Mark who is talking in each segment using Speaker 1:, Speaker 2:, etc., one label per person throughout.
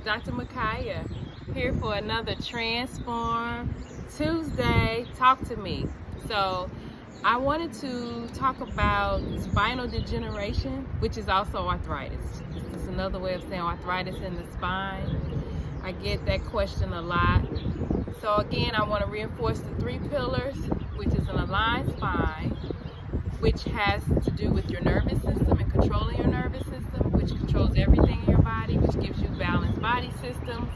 Speaker 1: Dr. Micaiah here for another Transform Tuesday. Talk to me. So I wanted to talk about spinal degeneration, which is also arthritis. It's another way of saying arthritis in the spine. I get that question a lot. So again, I want to reinforce the 3 pillars, which is an aligned spine, which has to do with your nervous system and controlling your nervous system, which controls everything in your body, which gives you balanced body systems,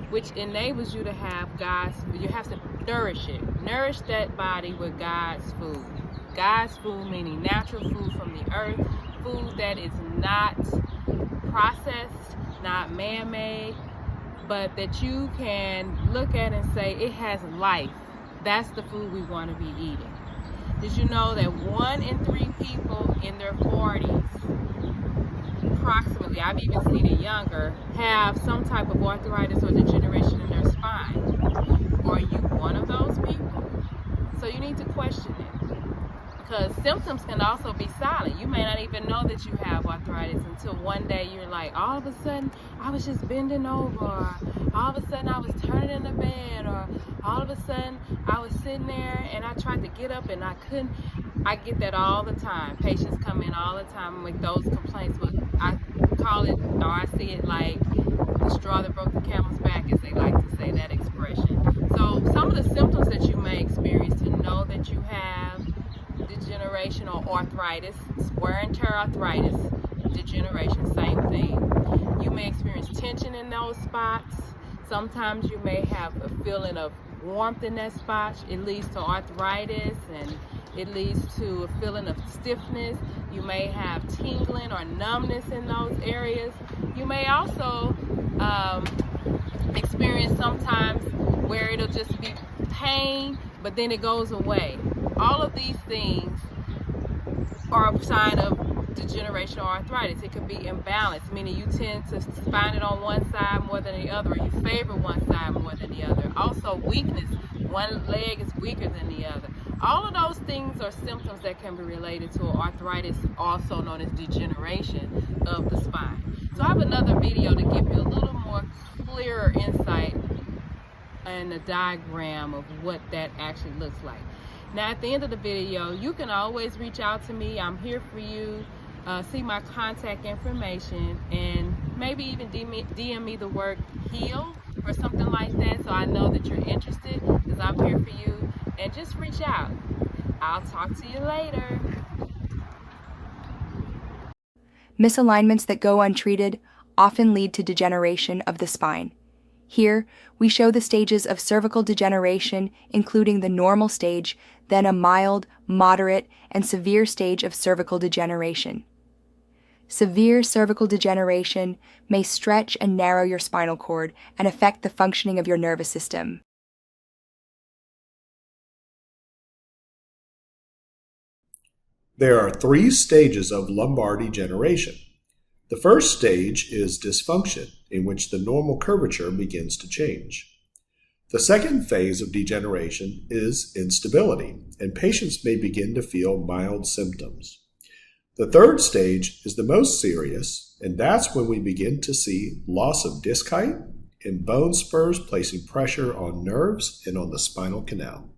Speaker 1: which enables you to have God's, you have to nourish it. Nourish that body with God's food. God's food meaning natural food from the earth, food that is not processed, not man-made, but that you can look at and say it has life. That's the food we want to be eating. Did you know that 1 in 3 people in their 40s, approximately, I've even seen it younger, have some type of arthritis or degeneration in their spine? Are you one of those people? So you need to question it, because symptoms can also be silent. You may not even know that you have arthritis until one day you're like, all of a sudden I was just bending over, or all of a sudden I was turning in the bed, or all of a sudden I was sitting there and I tried to get up and I couldn't. I get that all the time. Patients come in all the time with those complaints, but I call it, or I see it like the straw that broke the camel's back, as they like to say that expression. So some of the symptoms that you may experience to know that you have degeneration or arthritis, wear and tear arthritis, degeneration, same thing. You may experience tension in those spots. Sometimes you may have a feeling of warmth in that spot. It leads to arthritis, and it leads to a feeling of stiffness. You may have tingling or numbness in those areas. You may also experience sometimes where it'll just be pain, but then it goes away. All of these things are a sign of degeneration or arthritis. It could be imbalanced, meaning you tend to find it on one side more than the other, or you favor one side more than the other. Also weakness, one leg is weaker than the other. All of those things are symptoms that can be related to arthritis, also known as degeneration of the spine. So I have another video to give you a little more clearer insight and a diagram of what that actually looks like. Now at the end of the video, you can always reach out to me. I'm here for you. See my contact information, and maybe even DM me the word heal or something like that, so I know that you're interested, because I'm here for you. And just reach out. I'll talk to you later.
Speaker 2: Misalignments that go untreated often lead to degeneration of the spine. Here, we show the stages of cervical degeneration, including the normal stage, then a mild, moderate, and severe stage of cervical degeneration. Severe cervical degeneration may stretch and narrow your spinal cord and affect the functioning of your nervous system.
Speaker 3: There are 3 stages of lumbar degeneration. The first stage is dysfunction, in which the normal curvature begins to change. The second phase of degeneration is instability, and patients may begin to feel mild symptoms. The third stage is the most serious, and that's when we begin to see loss of disc height and bone spurs, placing pressure on nerves and on the spinal canal.